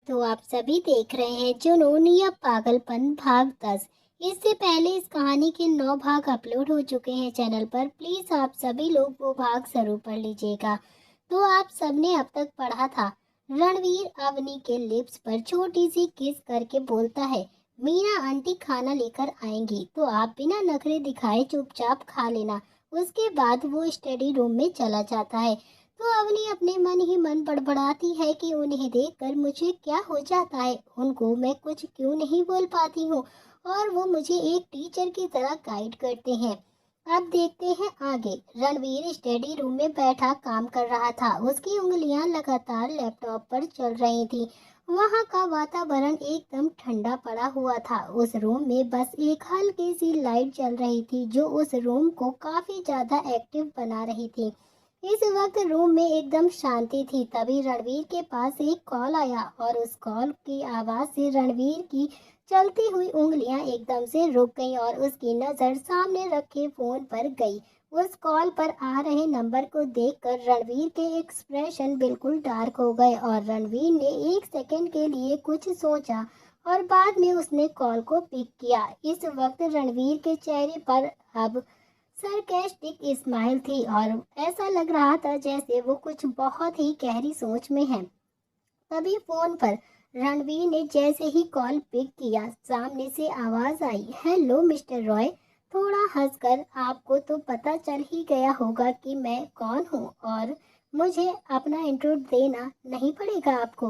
तो आप सभी देख रहे हैं जुनून या पागलपन भाग 10। इससे पहले इस कहानी के 9 भाग अपलोड हो चुके हैं चैनल पर। प्लीज आप सभी लोग वो भाग जरूर पढ़ लीजिएगा। तो आप सबने अब तक पढ़ा था, रणवीर अवनी के लिप्स पर छोटी सी किस करके बोलता है, मीना आंटी खाना लेकर आएंगी तो आप बिना नखरे दिखाए चुपचाप खा लेना। उसके बाद वो स्टडी रूम में चला जाता है। तो अवनी अपने मन ही मन बड़बड़ाती है कि उन्हें देखकर मुझे क्या हो जाता है, उनको मैं कुछ क्यों नहीं बोल पाती हूँ और वो मुझे एक टीचर की तरह गाइड करते हैं। अब देखते हैं आगे। रणवीर स्टडी रूम में बैठा काम कर रहा था। उसकी उंगलियां लगातार लैपटॉप पर चल रही थी। वहाँ का वातावरण एकदम ठंडा पड़ा हुआ था। उस रूम में बस एक हल्की सी लाइट जल रही थी जो उस रूम को काफी ज्यादा एक्टिव बना रही थी। इस वक्त रूम में एकदम शांति थी। तभी रणवीर के पास एक कॉल आया और उस कॉल की आवाज से रणवीर की चलती हुई उंगलियां एकदम से रुक गईं और उसकी नजर सामने रखे फोन पर गई। उस कॉल पर आ रहे नंबर को देखकर रणवीर के एक्सप्रेशन बिल्कुल डार्क हो गए और रणवीर ने एक सेकंड के लिए कुछ सोचा और बाद में उसने कॉल को पिक किया। इस वक्त रणवीर के चेहरे पर अब सरकास्टिक स्माइल थी और ऐसा लग रहा था जैसे वो कुछ बहुत ही गहरी सोच में है। तभी फोन पर रणवीर ने जैसे ही कॉल पिक किया, सामने से आवाज आई, हेलो मिस्टर रॉय। थोड़ा हंसकर, आपको तो पता चल ही गया होगा कि मैं कौन हूँ और मुझे अपना इंट्रो देना नहीं पड़ेगा आपको।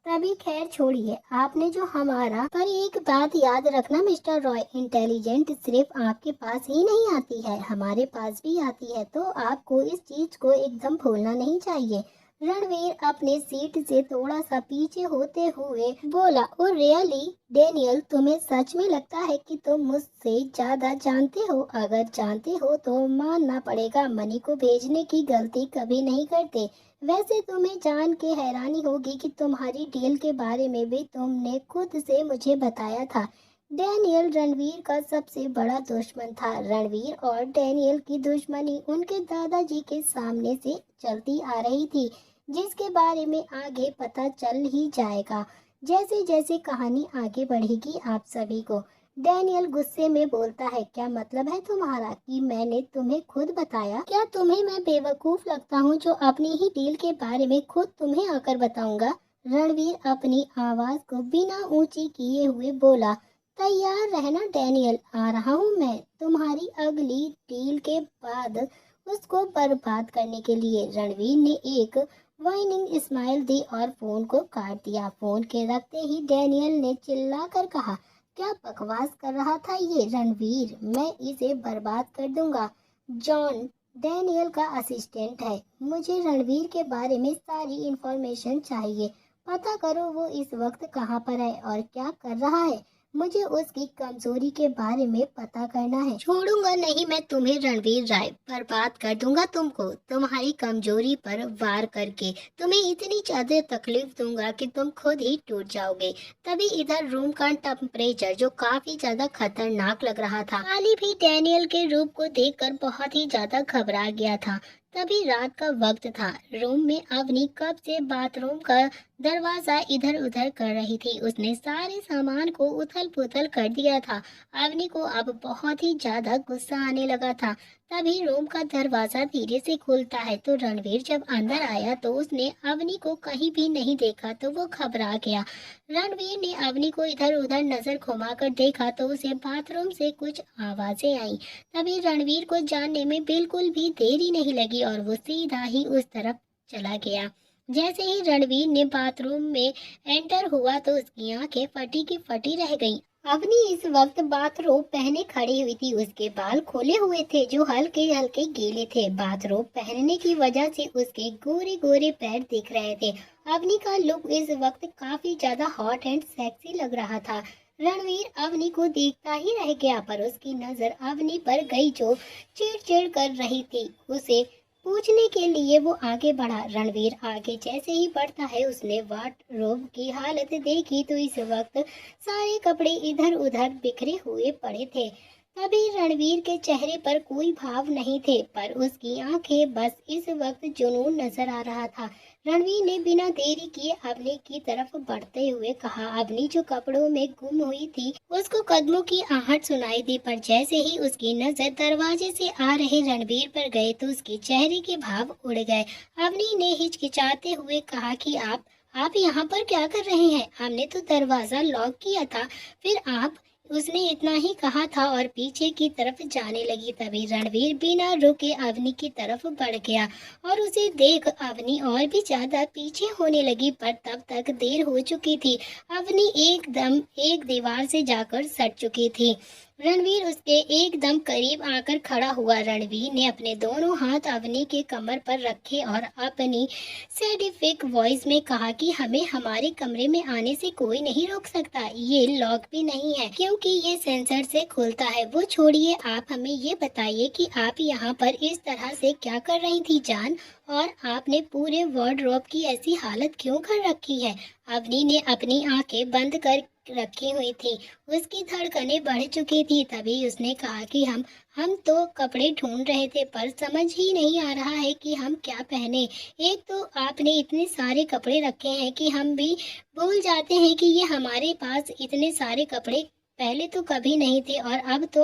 तभी खैर छोड़िए, आपने जो हमारा, पर एक बात याद रखना मिस्टर रॉय, इंटेलिजेंट सिर्फ आपके पास ही नहीं आती है, हमारे पास भी आती है, तो आपको इस चीज को एकदम भूलना नहीं चाहिए। रणवीर अपने सीट से थोड़ा सा पीछे होते हुए बोला, ओ रियली डेनियल, तुम्हें सच में लगता है कि तुम मुझसे ज्यादा जानते हो? अगर जानते हो तो मानना पड़ेगा, मनी को भेजने की गलती कभी नहीं करते। वैसे तुम्हें जान के हैरानी होगी कि तुम्हारी डील के बारे में भी तुमने खुद से मुझे बताया था। डैनियल रणवीर का सबसे बड़ा दुश्मन था। रणवीर और डैनियल की दुश्मनी उनके दादाजी के सामने से चलती आ रही थी, जिसके बारे में आगे पता चल ही जाएगा जैसे जैसे कहानी आगे बढ़ेगी आप सभी को। डैनियल गुस्से में बोलता है, क्या मतलब है तुम्हारा कि मैंने तुम्हें खुद बताया? क्या तुम्हें मैं बेवकूफ लगता हूँ जो अपनी ही डील के बारे में खुद तुम्हें आकर बताऊंगा? रणवीर अपनी आवाज को बिना ऊंची किए हुए बोला, तैयार रहना डैनियल, आ रहा हूँ मैं तुम्हारी अगली डील के बाद उसको बर्बाद करने के लिए। रणवीर ने एक वाइनिंग स्माइल दी और फोन को काट दिया। फोन के रखते ही डैनियल ने चिल्लाकर कहा, क्या बकवास कर रहा था ये रणवीर, मैं इसे बर्बाद कर दूंगा। जॉन डैनियल का असिस्टेंट है, मुझे रणवीर के बारे में सारी इंफॉर्मेशन चाहिए। पता करो वो इस वक्त कहाँ पर है और क्या कर रहा है। मुझे उसकी कमजोरी के बारे में पता करना है। छोड़ूंगा नहीं मैं तुम्हें रणवीर राय, बर्बाद कर दूंगा तुमको, तुम्हारी कमजोरी पर वार करके तुम्हें इतनी ज्यादा तकलीफ दूंगा कि तुम खुद ही टूट जाओगे। तभी इधर रूम का टेम्परेचर जो काफी ज्यादा खतरनाक लग रहा था, अली भी डैनियल के रूप को देखकर बहुत ही ज्यादा घबरा गया था। तभी रात का वक्त था। रूम में अवनी कब से बाथरूम का दरवाजा इधर उधर कर रही थी। उसने सारे सामान को उथल पुथल कर दिया था। अवनी को अब बहुत ही ज्यादा गुस्सा आने लगा था। तभी रूम का दरवाजा धीरे से खुलता है तो रणवीर जब अंदर आया तो उसने अवनी को कहीं भी नहीं देखा तो वो घबरा गया। रणवीर ने अवनी को इधर उधर नजर घुमाकर देखा तो उसे बाथरूम से कुछ आवाजें आई। तभी रणवीर को जानने में बिल्कुल भी देरी नहीं लगी और वो सीधा ही उस तरफ चला गया। जैसे ही रणवीर ने बाथरूम में एंटर हुआ तो उसकी आंखें फटी की फटी रह गईं। अवनी इस वक्त बाथरोब पहने खड़ी हुई थी। उसके बाल खोले हुए थे जो हल्के हल्के गीले थे। बाथरोब पहनने की वजह से उसके गोरे गोरे पैर दिख रहे थे। अवनी का लुक इस वक्त काफी ज्यादा हॉट एंड सेक्सी लग रहा था। रणवीर अवनी को देखता ही रह गया पर उसकी नजर अवनी पर गई जो चिड़चिड़ कर रही थी। उसे पूछने के लिए वो आगे बढ़ा। रणवीर आगे जैसे ही बढ़ता है उसने वार्डरोब की हालत देखी तो इस वक्त सारे कपड़े इधर उधर बिखरे हुए पड़े थे। तभी रणवीर के चेहरे पर कोई भाव नहीं थे पर उसकी आंखें बस इस वक्त जुनून नजर आ रहा था। रणवीर ने बिना देरी किए अवनी की तरफ बढ़ते हुए कहा। अवनी जो कपड़ों में गुम हुई थी, उसको कदमों की आहट सुनाई दी, पर जैसे ही उसकी नजर दरवाजे से आ रहे रणवीर पर गए तो उसके चेहरे के भाव उड़ गए। अवनी ने हिचकिचाते हुए कहा कि आप यहाँ पर क्या कर रहे हैं? हमने तो दरवाजा लॉक किया था। फिर आप, उसने इतना ही कहा था और पीछे की तरफ जाने लगी। तभी रणवीर बिना रुके अवनी की तरफ बढ़ गया और उसे देख अवनी और भी ज्यादा पीछे होने लगी, पर तब तक देर हो चुकी थी। अवनी एकदम एक दीवार से जाकर सट चुकी थी। रणवीर उसके एकदम करीब आकर खड़ा हुआ। रणवीर ने अपने दोनों हाथ अवनी के कमर पर रखे और अपनी सैडिफिक वॉइस में कहा कि हमें हमारे कमरे में आने से कोई नहीं रोक सकता। ये लॉक भी नहीं है क्योंकि ये सेंसर से खुलता है। वो छोड़िए, आप हमें ये बताइए कि आप यहाँ पर इस तरह से क्या कर रही थी जान, और आपने पूरे वार्डरोब की ऐसी हालत क्यों कर रखी है? अवनी ने अपनी आंखें बंद कर रखी हुई थी। उसकी धड़कनें बढ़ चुकी थी। तभी उसने कहा कि हम तो कपड़े ढूंढ रहे थे, पर समझ ही नहीं आ रहा है कि हम क्या पहने। एक तो आपने इतने सारे कपड़े रखे हैं कि हम भी भूल जाते हैं कि ये हमारे पास इतने सारे कपड़े पहले तो कभी नहीं थे, और अब तो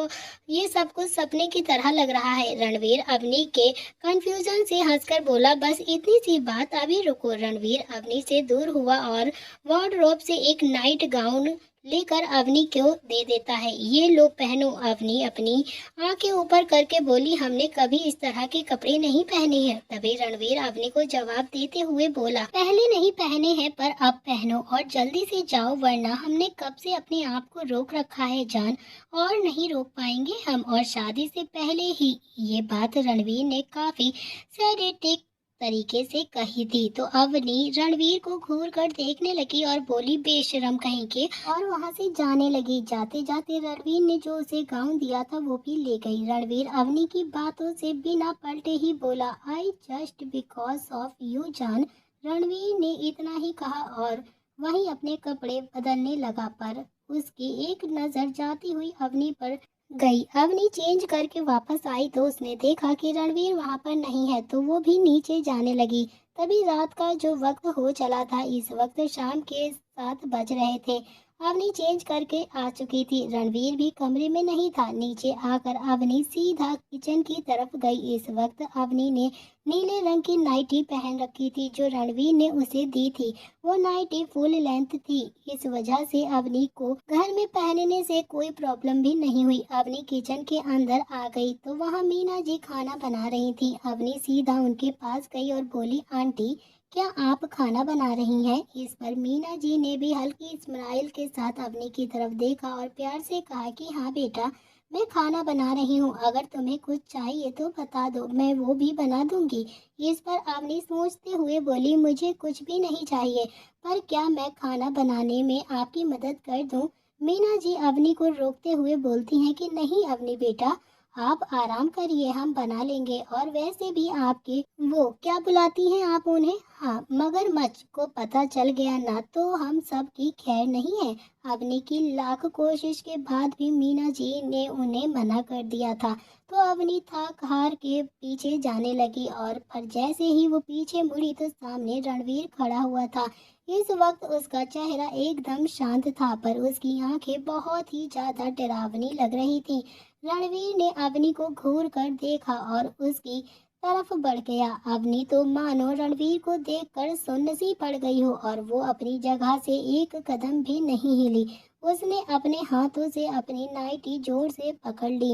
ये सब कुछ सपने की तरह लग रहा है। रणवीर अवनी के कंफ्यूजन से हंसकर बोला, बस इतनी सी बात, अभी रुको। रणवीर अवनी से दूर हुआ और वार्डरोब से एक नाइट गाउन लेकर अवनी को दे देता है। ये लो पहनो। अवनी अपनी आंखें ऊपर करके बोली, हमने कभी इस तरह के कपड़े नहीं पहने हैं। तभी रणवीर अवनी को जवाब देते हुए बोला, पहले नहीं पहने हैं पर अब पहनो और जल्दी से जाओ, वरना हमने कब से अपने आप को रोक रखा है जान, और नहीं रोक पाएंगे हम, और शादी से पहले ही। ये बात रणवीर ने काफी सैडिस्टिक तरीके से कही थी। तो अवनी रणवीर को घूर कर देखने लगी और बोली, बेशरम कहीं के, और वहां से जाने लगी। जाते जाते रणवीर ने जो उसे गाउन दिया था वो भी ले गई। रणवीर अवनी की बातों से बिना पलटे ही बोला, I just because of you जान। रणवीर ने इतना ही कहा और वहीं अपने कपड़े बदलने लगा, पर उसकी एक नजर जाती हुई अवनी पर गई। अवनी चेंज करके वापस आई तो उसने देखा कि रणवीर वहां पर नहीं है, तो वो भी नीचे जाने लगी। तभी रात का जो वक्त हो चला था, इस वक्त शाम के 7 बज रहे थे। अवनी चेंज करके आ चुकी थी। रणवीर भी कमरे में नहीं था। नीचे आकर अवनी सीधा किचन की तरफ गई। इस वक्त अवनी ने नीले रंग की नाइटी पहन रखी थी जो रणवीर ने उसे दी थी। वो नाइटी फुल लेंथ थी, इस वजह से अवनी को घर में पहनने से कोई प्रॉब्लम भी नहीं हुई। अवनी किचन के अंदर आ गई तो वहाँ मीना जी खाना बना रही थी। अवनी सीधा उनके पास गई और बोली, आंटी क्या आप खाना बना रही हैं? इस पर मीना जी ने भी हल्की स्माइल के साथ अवनी की तरफ देखा और प्यार से कहा कि हाँ बेटा, मैं खाना बना रही हूँ, अगर तुम्हें कुछ चाहिए तो बता दो, मैं वो भी बना दूंगी। इस पर अवनी सोचते हुए बोली, मुझे कुछ भी नहीं चाहिए, पर क्या मैं खाना बनाने में आपकी मदद कर दूं? मीना जी अवनी को रोकते हुए बोलती हैं कि नहीं अवनी बेटा, आप आराम करिए, हम बना लेंगे, और वैसे भी आपके वो क्या बुलाती हैं आप उन्हें, हाँ, मगरमच्छ को पता चल गया ना तो हम सब की खैर नहीं है। अवनी की लाख कोशिश के बाद भी मीना जी ने उन्हें मना कर दिया था। तो अवनी थक हार के पीछे जाने लगी, और पर जैसे ही वो पीछे मुड़ी तो सामने रणवीर खड़ा हुआ था। इस वक्त उसका चेहरा एकदम शांत था, पर उसकी आंखें बहुत ही ज्यादा डरावनी लग रही थी। रणवीर ने अवनी को घूर कर देखा और उसकी तरफ बढ़ गया। अवनी तो मानो रणवीर को देखकर सुन्न सी पड़ गई हो, और वो अपनी जगह से एक कदम भी नहीं हिली। उसने अपने हाथों से अपनी नाइटी जोर से पकड़ ली।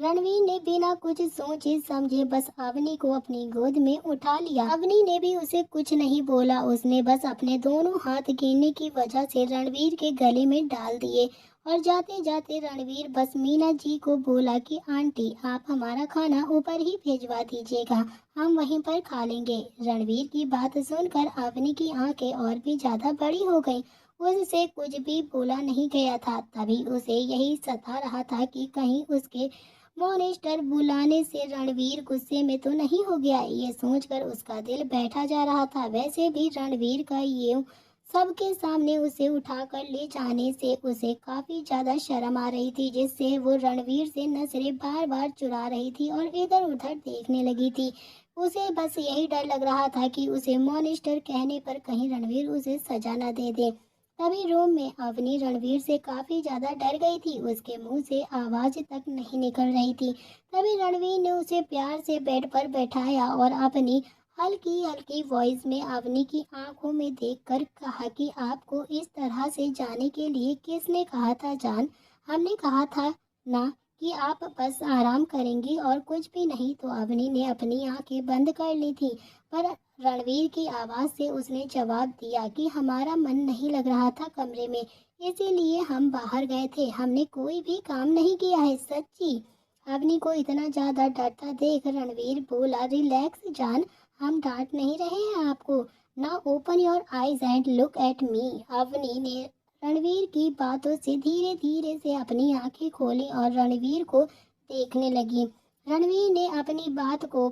रणवीर ने बिना कुछ सोचे समझे बस अवनी को अपनी गोद में उठा लिया। अवनी ने भी उसे कुछ नहीं बोला, उसने बस अपने दोनों हाथ गिरने की वजह से रणवीर के गले में डाल दिए। और जाते जाते रणवीर बस मीना जी को बोला कि आंटी आप हमारा खाना ऊपर ही भिजवा दीजिएगा, हम वहीं पर खा लेंगे। रणवीर की बात सुनकर अवनी की आंखें और भी ज्यादा बड़ी हो गईं। उससे कुछ भी बोला नहीं गया था। तभी उसे यही सता रहा था कि कहीं उसके मॉनिस्टर बुलाने से रणवीर गुस्से में तो नहीं हो गया। ये सोचकर उसका दिल बैठा जा रहा था। वैसे भी रणवीर का ये सबके सामने उसे उठाकर ले जाने से उसे काफी ज्यादा शर्म आ रही थी, जिससे वो रणवीर से नजरें बार बार चुरा रही थी और इधर उधर देखने लगी थी। उसे बस यही डर लग रहा था कि उसे मॉनिस्टर कहने पर कहीं रणवीर उसे सजा न दे दे। तभी रूम में अवनी रणवीर से काफी ज्यादा डर गई थी। उसके मुंह से आवाज तक नहीं निकल रही थी। तभी रणवीर ने उसे प्यार से बेड पर बैठाया और अपनी हल्की हल्की वॉइस में अवनी की आंखों में देखकर कहा कि आपको इस तरह से जाने के लिए किसने कहा था जान? हमने कहा था ना कि आप बस आराम करेंगी और कुछ भी नहीं। तो अवनी ने अपनी आंखें बंद कर ली थी, पर रणवीर की आवाज से उसने जवाब दिया कि हमारा मन नहीं लग रहा था कमरे में, इसीलिए हम बाहर गए थे। हमने कोई भी काम नहीं किया है, सच्ची। अवनी को इतना ज्यादा डरता देख रणवीर बोला, रिलैक्स जान, हम डांट नहीं रहे हैं आपको। ना open your eyes and look at me. Avni ने रणवीर की बातों से धीरे धीरे से अपनी आंखें खोली और रणवीर को देखने लगी। रणवीर ने अपनी बात को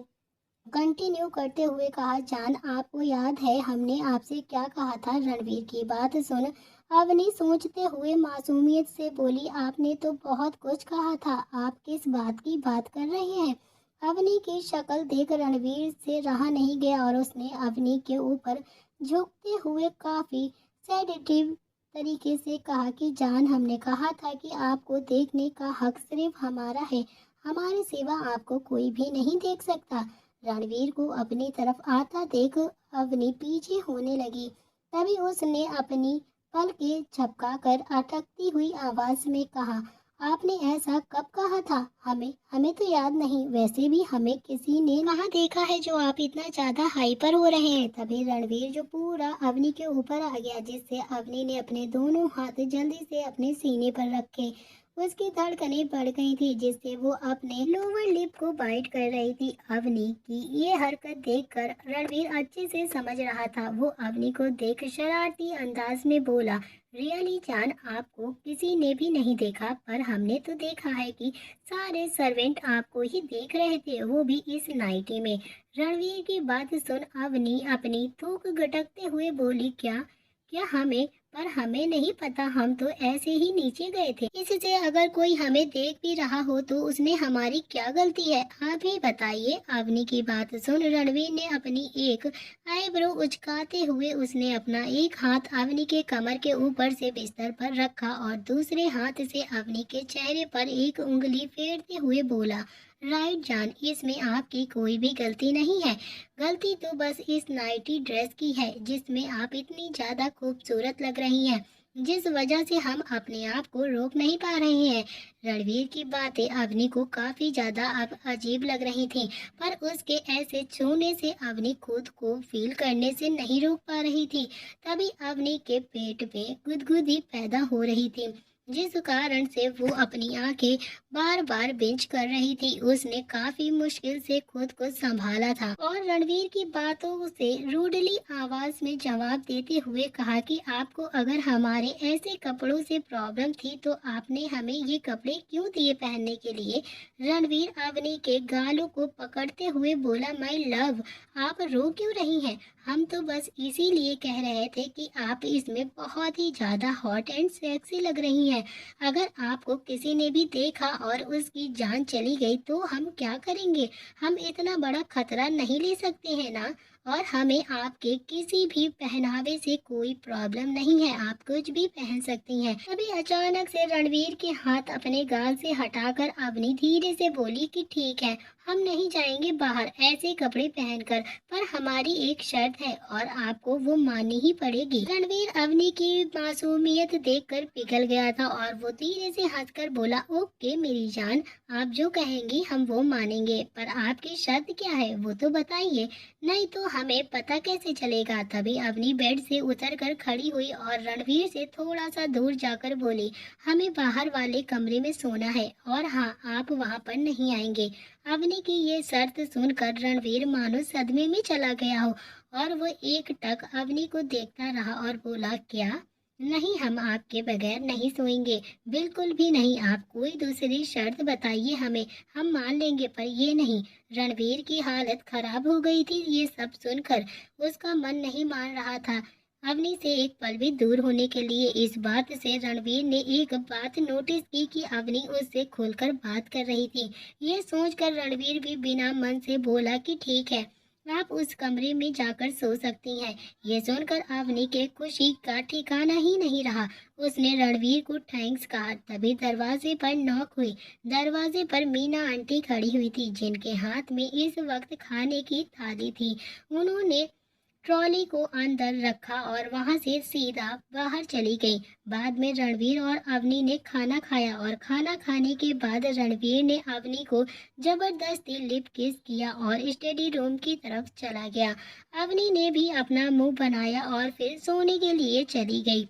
कंटिन्यू करते हुए कहा, जान आपको याद है हमने आपसे क्या कहा था? रणवीर की बात सुन अवनी सोचते हुए मासूमियत से बोली, आपने तो बहुत कुछ कहा था, आप किस बात की बात कर रहे हैं? अवनी की शक्ल देख रणवीर से रहा नहीं गया और उसने अवनी के ऊपर झुकते हुए काफी सेडेटिव तरीके से कहा कि जान हमने कहा था कि आपको देखने का हक सिर्फ हमारा है, हमारे सिवा आपको कोई भी नहीं देख सकता। रणवीर को अपनी तरफ आता देख अवनी पीछे होने लगी। तभी उसने अपनी पलकें झपकाकर अटकती हुई आवाज में कहा, आपने ऐसा कब कहा था? हमें हमें तो याद नहीं। वैसे भी हमें किसी ने कहाँ देखा है जो आप इतना ज्यादा हाइपर हो रहे हैं। तभी रणवीर जो पूरा अवनी के ऊपर आ गया, जिससे अवनी ने अपने दोनों हाथ जल्दी से अपने सीने पर रखे। उसकी धड़कनें बढ़ गई थी, जिससे वो अपने लोअर लिप को बाइट कर रही थी। अवनी की ये हरकत देखकर रणवीर अच्छे से समझ रहा था। वो अवनी को देख शरारती अंदाज में बोला, रियली जान, आपको किसी ने भी नहीं देखा, पर हमने तो देखा है कि सारे सर्वेंट आपको ही देख रहे थे, वो भी इस नाइटी में। रणवीर की बात सुन अवनी अपनी थूक गटकते हुए बोली, क्या क्या हमें? पर हमें नहीं पता, हम तो ऐसे ही नीचे गए थे। इससे अगर कोई हमें देख भी रहा हो तो उसमें हमारी क्या गलती है? आप ही बताइए। अवनी की बात सुन रणवीर ने अपनी एक आईब्रो उचकाते हुए उसने अपना एक हाथ अवनी के कमर के ऊपर से बिस्तर पर रखा और दूसरे हाथ से अवनी के चेहरे पर एक उंगली फेरते हुए बोला, राइट जान, इसमें आपकी कोई भी गलती नहीं है। गलती तो बस इस नाइटी ड्रेस की है, जिसमें आप इतनी ज्यादा खूबसूरत लग रही हैं, जिस वजह से हम अपने आप को रोक नहीं पा रहे हैं। रणवीर की बातें अवनी को काफी ज्यादा अब अजीब लग रही थीं, पर उसके ऐसे छूने से अवनी खुद को फील करने से नहीं रोक पा रही थी। तभी अवनी के पेट में गुदगुदी पैदा हो रही थी, जिस कारण से वो अपनी आंखें बार बार बिंच कर रही थी। उसने काफी मुश्किल से खुद को संभाला था और रणवीर की बातों से रूडली आवाज में जवाब देते हुए कहा कि आपको अगर हमारे ऐसे कपड़ों से प्रॉब्लम थी तो आपने हमें ये कपड़े क्यों दिए पहनने के लिए? रणवीर अवनी के गालों को पकड़ते हुए बोला, माय लव, आप रो क्यों रही हैं? हम तो बस इसीलिए कह रहे थे कि आप इसमें बहुत ही ज्यादा हॉट एंड सेक्सी लग रही हैं। अगर आपको किसी ने भी देखा और उसकी जान चली गई तो हम क्या करेंगे? हम इतना बड़ा खतरा नहीं ले सकते हैं ना। और हमें आपके किसी भी पहनावे से कोई प्रॉब्लम नहीं है, आप कुछ भी पहन सकती हैं। तभी अचानक से रणवीर के हाथ अपने गाल से हटाकर अवनी धीरे से बोली कि ठीक है, हम नहीं जाएंगे बाहर ऐसे कपड़े पहनकर, पर हमारी एक शर्त है और आपको वो माननी ही पड़ेगी। रणवीर अवनी की मासूमियत देखकर पिघल गया था और वो धीरे से हंसकर बोला, ओके मेरी जान, आप जो कहेंगी हम वो मानेंगे, पर आपकी शर्त क्या है वो तो बताइए, नहीं तो हमें पता कैसे चलेगा। तभी अवनी बेड से उतरकर खड़ी हुई और रणवीर से थोड़ा सा दूर जाकर बोली, हमें बाहर वाले कमरे में सोना है और हाँ, आप वहाँ पर नहीं आएंगे। अवनी की ये शर्त सुनकर रणवीर मानो सदमे में चला गया हो और वो एक टक अवनी को देखता रहा और बोला, क्या? नहीं, हम आपके बगैर नहीं सोएंगे, बिल्कुल भी नहीं। आप कोई दूसरी शर्त बताइए हमें, हम मान लेंगे, पर ये नहीं। रणवीर की हालत खराब हो गई थी ये सब सुनकर, उसका मन नहीं मान रहा था। अवनी से एक पल भी दूर होने के लिए। इस बात से रणवीर ने एक बात नोटिस की कि अवनी उससे खुलकर बात कर रही थी। ये सोचकर रणवीर भी बिना मन से बोला कि ठीक है, आप उस कमरे में जाकर सो सकती हैं। ये सुनकर अवनी के खुशी का ठिकाना ही नहीं रहा। उसने रणवीर को थैंक्स कहा। तभी दरवाजे पर नॉक हुई। दरवाजे पर मीना आंटी खड़ी हुई थी, जिनके हाथ में इस वक्त खाने की थाली थी। उन्होंने ट्रॉली को अंदर रखा और वहां से सीधा बाहर चली गई। बाद में रणवीर और अवनी ने खाना खाया और खाना खाने के बाद रणवीर ने अवनी को जबरदस्ती लिप किस किया और स्टडी रूम की तरफ चला गया। अवनी ने भी अपना मुंह बनाया और फिर सोने के लिए चली गई।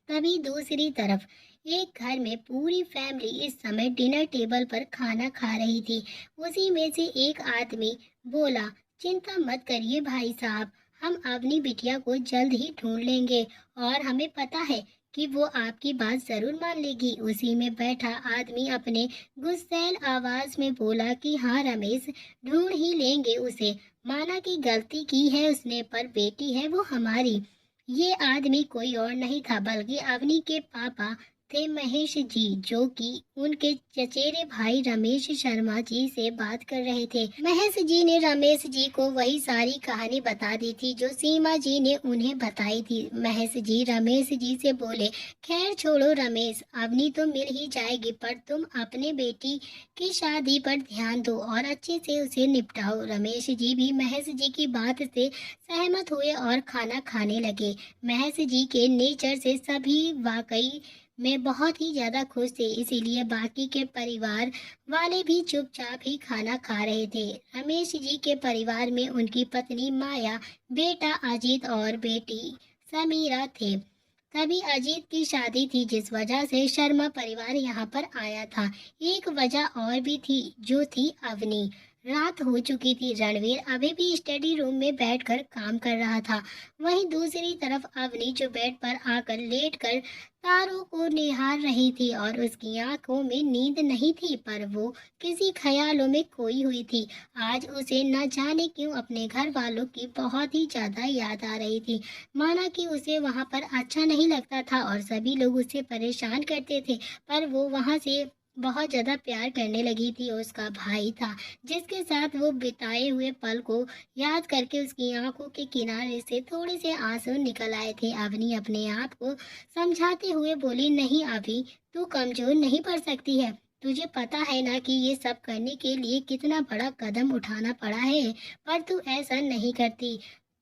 तभी दूसरी तरफ एक घर में पूरी फैमिली इस समय डिनर टेबल पर खाना खा रही थी। उसी में से एक आदमी बोला, चिंता मत करिए भाई साहब, हम अपनी बिटिया को जल्द ही ढूंढ लेंगे और हमें पता है कि वो आपकी बात जरूर मान लेगी। उसी में बैठा आदमी अपने गुस्सैल आवाज में बोला कि हाँ रमेश, ढूंढ ही लेंगे उसे। माना कि गलती की है उसने, पर बेटी है वो हमारी। ये आदमी कोई और नहीं था बल्कि अवनी के पापा थे महेश जी, जो कि उनके चचेरे भाई रमेश शर्मा जी से बात कर रहे थे। महेश जी ने रमेश जी को वही सारी कहानी बता दी थी जो सीमा जी ने उन्हें बताई थी। महेश जी रमेश जी से बोले, खैर छोड़ो रमेश, अवनी तो मिल ही जाएगी, पर तुम अपने बेटी की शादी पर ध्यान दो और अच्छे से उसे निपटाओ। रमेश जी भी महेश जी की बात से सहमत हुए और खाना खाने लगे। महेश जी के नेचर से सभी वाकई में बहुत ही ज्यादा खुश थे, इसीलिए बाकी के परिवार वाले भी चुपचाप ही खाना खा रहे थे। रमेश जी के परिवार में उनकी पत्नी माया, बेटा अजीत और बेटी समीरा थे। तभी अजीत की शादी थी, जिस वजह से शर्मा परिवार यहाँ पर आया था। एक वजह और भी थी, जो थी अवनी। रात हो चुकी थी। रणवीर अभी भी स्टडी रूम में बैठकर काम कर रहा था। वहीं दूसरी तरफ अवनी जो बेड पर आकर लेटकर तारों को निहार रही थी और उसकी आंखों में नींद नहीं थी, पर वो किसी ख्यालों में खोई हुई थी। आज उसे न जाने क्यों अपने घर वालों की बहुत ही ज्यादा याद आ रही थी। माना कि उसे वहां पर अच्छा नहीं लगता था और सभी लोग उसे परेशान करते थे, पर वो वहां से बहुत ज्यादा प्यार करने लगी थी। उसका भाई था, जिसके साथ वो बिताए हुए पल को याद करके उसकी आंखों के किनारे से थोड़े से आंसू निकल आए थे। अवनी अपने आप को समझाते हुए बोली, नहीं अभी तू कमजोर नहीं पड़ सकती है। तुझे पता है ना कि ये सब करने के लिए कितना बड़ा कदम उठाना पड़ा है, पर तू ऐसा नहीं करती।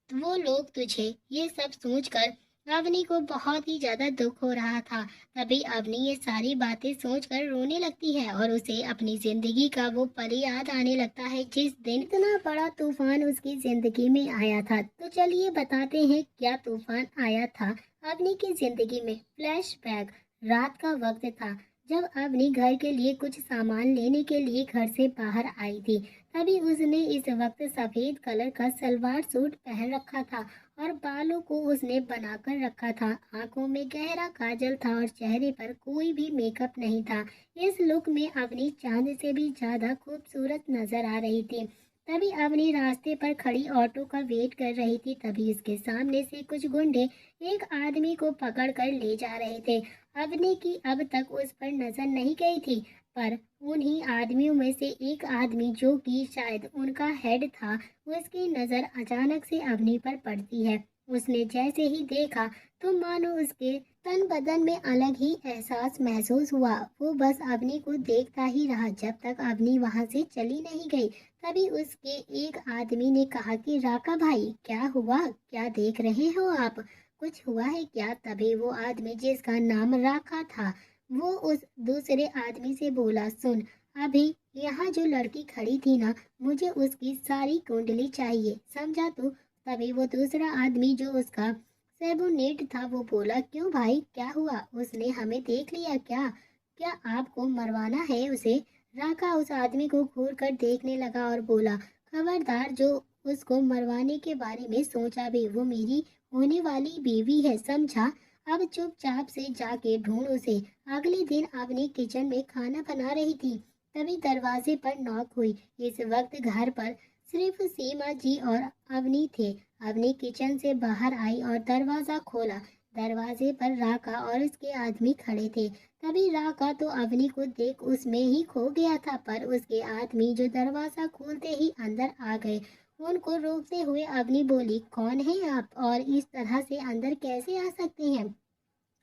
वो लोग तुझे ये सब सोचकर अवनी को बहुत ही ज्यादा दुख हो रहा था। तभी अवनी ये सारी बातें सोचकर रोने लगती है और उसे अपनी जिंदगी का वो पल याद आने लगता है जिस दिन इतना बड़ा तूफान उसकी जिंदगी में आया था। तो चलिए बताते हैं क्या तूफान आया था अवनी की जिंदगी में। फ्लैशबैक। रात का वक्त था जब अवनी घर के लिए कुछ सामान लेने के लिए घर से बाहर आई थी। तभी उसने इस वक्त सफेद कलर का सलवार सूट पहन रखा था और बालों को उसने बनाकर रखा था। आंखों में गहरा काजल था और चेहरे पर कोई भी मेकअप नहीं था। इस लुक में अवनी चांद से भी ज्यादा खूबसूरत नजर आ रही थी। तभी अवनी रास्ते पर खड़ी ऑटो का वेट कर रही थी। तभी उसके सामने से कुछ गुंडे एक आदमी को पकड़कर ले जा रहे थे। अवनी की अब तक उस पर नजर नहीं गई थी, पर उन्हीं आदमियों में से एक आदमी जो कि शायद उनका हेड था, उसकी नजर अचानक से अवनी पर पड़ती है। उसने जैसे ही देखा तो मानो उसके तन बदन में अलग ही एहसास महसूस हुआ। वो बस अवनी को देखता ही रहा जब तक अवनी वहां से चली नहीं गई। तभी उसके एक आदमी ने कहा कि राका भाई, क्या हुआ, क्या देख रहे हो आप, कुछ हुआ है क्या? तभी वो आदमी जिसका नाम राका था, वो उस दूसरे आदमी से बोला, सुन, अभी यहाँ जो लड़की खड़ी थी ना, मुझे उसकी सारी कुंडली चाहिए, समझा तू? तभी वो दूसरा आदमी जो उसका सेबोनेट था वो बोला, क्यों भाई, क्या हुआ, उसने हमें देख लिया क्या? क्या आपको मरवाना है उसे? राका उस आदमी को घूर कर देखने लगा और बोला, खबरदार जो उसको मरवाने के बारे में सोचा भी, वो मेरी होने वाली बीवी है, समझा? अब चुपचाप से जाके ढूंढ उसे। अगले दिन अवनी किचन में खाना बना रही थी। तभी दरवाजे पर नॉक हुई। इस वक्त घर पर सिर्फ सीमा जी और अवनी थे। अवनी किचन से बाहर आई और दरवाजा खोला। दरवाजे पर राका और उसके आदमी खड़े थे। तभी राका तो अवनी को देख उसमें ही खो गया था, पर उसके आदमी जो दरवाजा खोलते ही अंदर आ गए। उनको रोकते हुए अवनी बोली, कौन है आप और इस तरह से अंदर कैसे आ सकते हैं?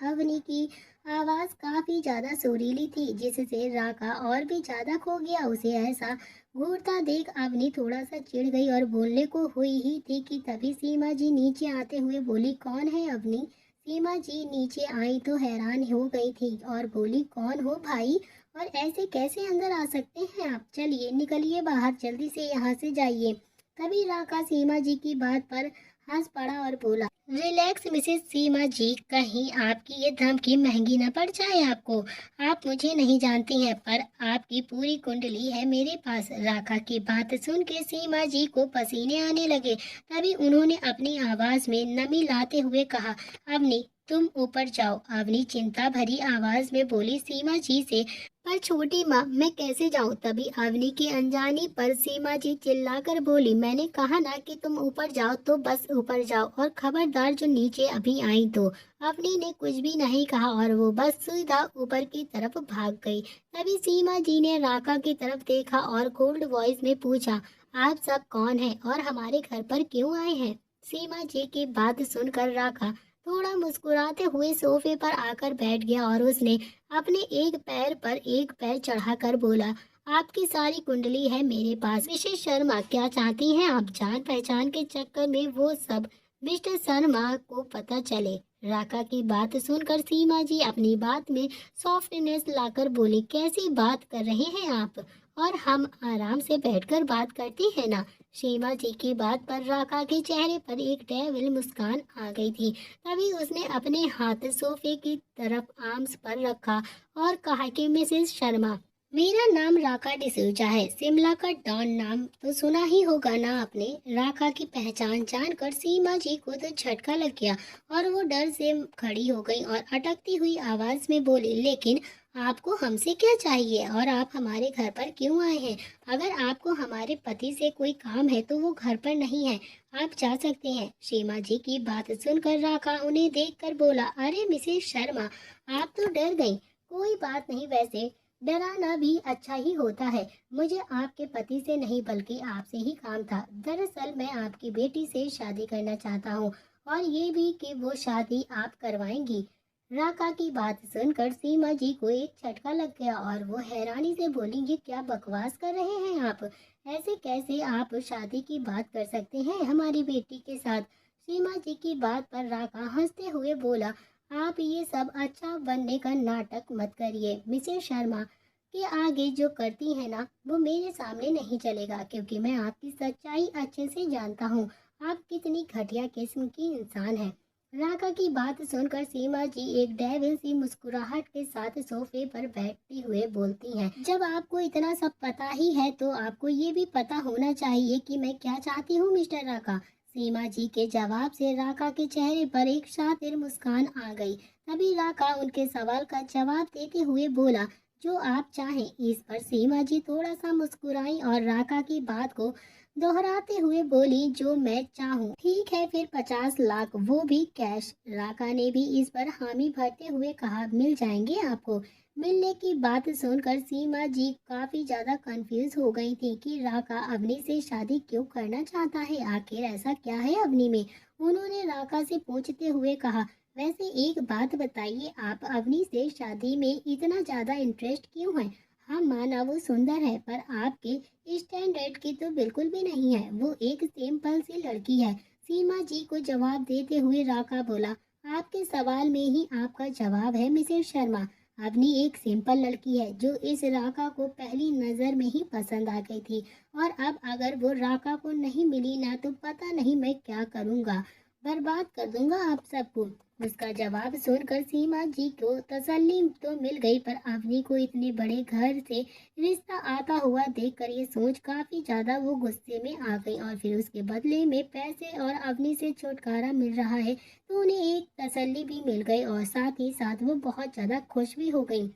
अवनी की आवाज काफी ज्यादा सुरीली थी, जिससे राका और भी ज्यादा खो गया। उसे ऐसा घूरता देख अवनी थोड़ा सा चिढ़ गई और बोलने को हुई ही थी कि तभी सीमा जी नीचे आते हुए बोली, कौन है अवनी? सीमा जी नीचे आई तो हैरान हो गई थी और बोली, कौन हो भाई और ऐसे कैसे अंदर आ सकते हैं आप? चलिए निकलिए बाहर, जल्दी से यहाँ से जाइए। तभी राका सीमा जी की बात पर हंस पड़ा और बोला, रिलैक्स मिसेस सीमा जी, कहीं आपकी ये धमकी महंगी न पड़ जाए आपको। आप मुझे नहीं जानती हैं, पर आपकी पूरी कुंडली है मेरे पास। राका की बात सुन के सीमा जी को पसीने आने लगे। तभी उन्होंने अपनी आवाज में नमी लाते हुए कहा, अवनी तुम ऊपर जाओ। अवनी चिंता भरी आवाज में बोली सीमा जी से, पर छोटी माँ मैं कैसे जाऊँ? तभी अवनी की अनजानी पर सीमा जी चिल्लाकर बोली, मैंने कहा ना कि तुम ऊपर जाओ तो बस ऊपर जाओ, और खबरदार जो नीचे अभी आई तो। अवनी ने कुछ भी नहीं कहा और वो बस सीधा ऊपर की तरफ भाग गई। तभी सीमा जी ने राका की तरफ देखा और कोल्ड वॉइस में पूछा, आप सब कौन हैं और हमारे घर पर क्यों आए हैं? सीमा जी की बात सुनकर राका थोड़ा मुस्कुराते हुए सोफे पर आकर बैठ गया और उसने अपने एक पैर पर एक पैर चढ़ाकर बोला, आपकी सारी कुंडली है मेरे पास मिसेस शर्मा, क्या चाहती हैं आप? जान पहचान के चक्कर में वो सब मिस्टर शर्मा को पता चले। राका की बात सुनकर सीमा जी अपनी बात में सॉफ्टनेस लाकर बोली, कैसी बात कर रहे हैं आप? और हम आराम से बैठकर बात करते हैं ना। सीमा जी की बात पर राका के चेहरे पर एक डेविल मुस्कान आ गई थी। तभी उसने अपने हाथ सोफे की तरफ आर्म्स पर रखा और कहा कि मिसेस शर्मा, मेरा नाम राका डिसूजा है। शिमला का डॉन नाम तो सुना ही होगा ना आपने? राका की पहचान जानकर सीमा जी को तो झटका लग गया और वो डर से खड़ी हो गई और अटकती हुई आवाज में बोली, लेकिन आपको हमसे क्या चाहिए और आप हमारे घर पर क्यों आए हैं? अगर आपको हमारे पति से कोई काम है तो वो घर पर नहीं है, आप जा सकते हैं। सीमा जी की बात सुनकर राका उन्हें देखकर बोला, अरे मिसेस शर्मा, आप तो डर गई। कोई बात नहीं, वैसे डराना भी अच्छा ही होता है। मुझे आपके पति से नहीं बल्कि आपसे ही काम था। दरअसल मैं आपकी बेटी से शादी करना चाहता हूँ और ये भी कि वो शादी आप करवाएंगी। राका की बात सुनकर सीमा जी को एक झटका लग गया और वो हैरानी से बोली, ये क्या बकवास कर रहे हैं आप? ऐसे कैसे आप शादी की बात कर सकते हैं हमारी बेटी के साथ? सीमा जी की बात पर राका हंसते हुए बोला, आप ये सब अच्छा बनने का नाटक मत करिए। मिसेस शर्मा के आगे जो करती है ना वो मेरे सामने नहीं चलेगा, क्योंकि मैं आपकी सच्चाई अच्छे से जानता हूँ। आप कितनी घटिया किस्म की इंसान है। राका की बात सुनकर सीमा जी एक डेविल सी मुस्कुराहट के साथ सोफे पर बैठती हुए बोलती हैं, जब आपको इतना सब पता ही है तो आपको ये भी पता होना चाहिए कि मैं क्या चाहती हूँ मिस्टर राका। सीमा जी के जवाब से राका के चेहरे पर एक शातिर मुस्कान आ गई। तभी राका उनके सवाल का जवाब देते हुए बोला, जो आप चाहें। इस पर सीमा जी थोड़ा सा मुस्कुराई और राका की बात को दोहराते हुए बोली, जो मैं चाहूँ। ठीक है फिर 50 लाख, वो भी कैश। राका ने भी इस पर हामी भरते हुए कहा, मिल जाएंगे आपको। मिलने की बात सुनकर सीमा जी काफी ज्यादा कंफ्यूज हो गई थी कि राका अवनी से शादी क्यों करना चाहता है। आखिर ऐसा क्या है अवनी में? उन्होंने राका से पूछते हुए कहा, वैसे एक बात बताइए, आप अवनी से शादी में इतना ज्यादा इंटरेस्ट क्यों है? हाँ माना वो सुंदर है, पर आपके स्टैंडर्ड की तो बिल्कुल भी नहीं है। वो एक सिंपल सी लड़की है। सीमा जी को जवाब देते हुए राका बोला, आपके सवाल में ही आपका जवाब है मिसेस शर्मा। अवनी एक सिंपल लड़की है जो इस राका को पहली नजर में ही पसंद आ गई थी, और अब अगर वो राका को नहीं मिली ना तो पता नहीं मैं क्या करूँगा, बर्बाद कर दूंगा आप सबको। उसका जवाब सुनकर सीमा जी को तसल्ली तो मिल गई, पर अवनी को इतने बड़े घर से रिश्ता आता हुआ देखकर ये सोच काफी ज्यादा वो गुस्से में आ गई, और फिर उसके बदले में पैसे और अवनी से छुटकारा मिल रहा है तो उन्हें एक तसल्ली भी मिल गई और साथ ही साथ वो बहुत ज्यादा खुश भी हो गई।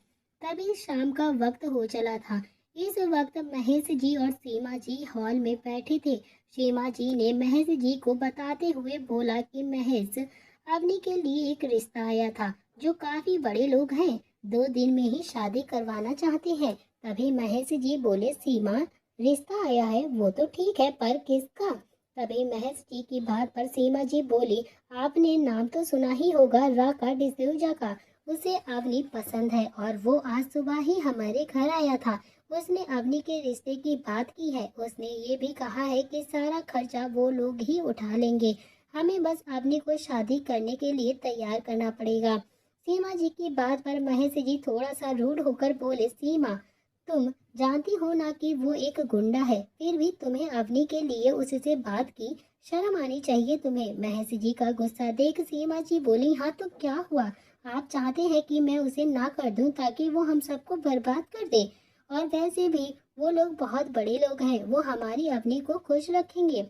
तभी शाम का वक्त हो चला था। इस वक्त महेश जी और सीमा जी हॉल में बैठे थे। सीमा जी ने महेश जी को बताते हुए बोला कि महेश, अवनी के लिए एक रिश्ता आया था जो काफी बड़े लोग हैं, 2 दिन में ही शादी करवाना चाहते हैं। तभी महेश जी बोले, सीमा, रिश्ता आया है वो तो ठीक है, पर किसका? तभी महेश जी की बात पर सीमा जी बोली, आपने नाम तो सुना ही होगा, राका डिसूजा का। उसे अवनी पसंद है और वो आज सुबह ही हमारे घर आया था। उसने अवनी के रिश्ते की बात की है। उसने ये भी कहा है कि सारा खर्चा वो लोग ही उठा लेंगे, हमें बस अवनी को शादी करने के लिए तैयार करना पड़ेगा। सीमा जी की बात पर महेश जी थोड़ा सा रूड होकर बोले, सीमा, तुम जानती हो ना कि वो एक गुंडा है, फिर भी तुम्हें अवनी के लिए उससे बात की, शर्म आनी चाहिए तुम्हें। महेश जी का गुस्सा देख सीमा जी बोली, हाँ तो क्या हुआ? आप चाहते हैं कि मैं उसे ना कर दूं ताकि वो हम सबको बर्बाद कर दे? और वैसे भी वो लोग बहुत बड़े लोग हैं, वो हमारी अवनी को खुश रखेंगे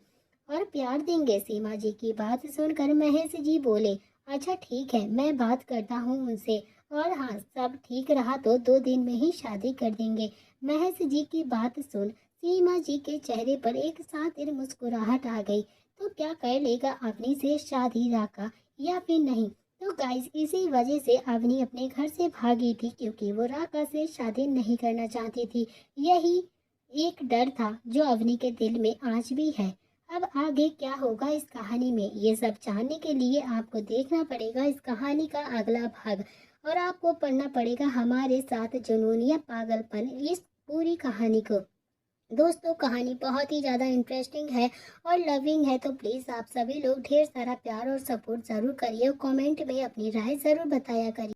और प्यार देंगे। सीमा जी की बात सुनकर महेश जी बोले, अच्छा ठीक है, मैं बात करता हूँ उनसे, और हाँ, सब ठीक रहा तो 2 दिन में ही शादी कर देंगे। महेश जी की बात सुन सीमा जी के चेहरे पर एक सातिर मुस्कुराहट आ गई। तो क्या कर लेगा अवनी से शादी राका, या फिर नहीं? तो गाइस, इसी वजह से अवनी अपने घर से भागी थी, क्योंकि वो राका से शादी नहीं करना चाहती थी। यही एक डर था जो अवनी के दिल में आज भी है। अब आगे क्या होगा इस कहानी में, ये सब जानने के लिए आपको देखना पड़ेगा इस कहानी का अगला भाग, और आपको पढ़ना पड़ेगा हमारे साथ जुनून या पागलपन, इस पूरी कहानी को। दोस्तों, कहानी बहुत ही ज़्यादा इंटरेस्टिंग है और लविंग है, तो प्लीज़ आप सभी लोग ढेर सारा प्यार और सपोर्ट ज़रूर करिए और कमेंट में अपनी राय ज़रूर बताया करिए।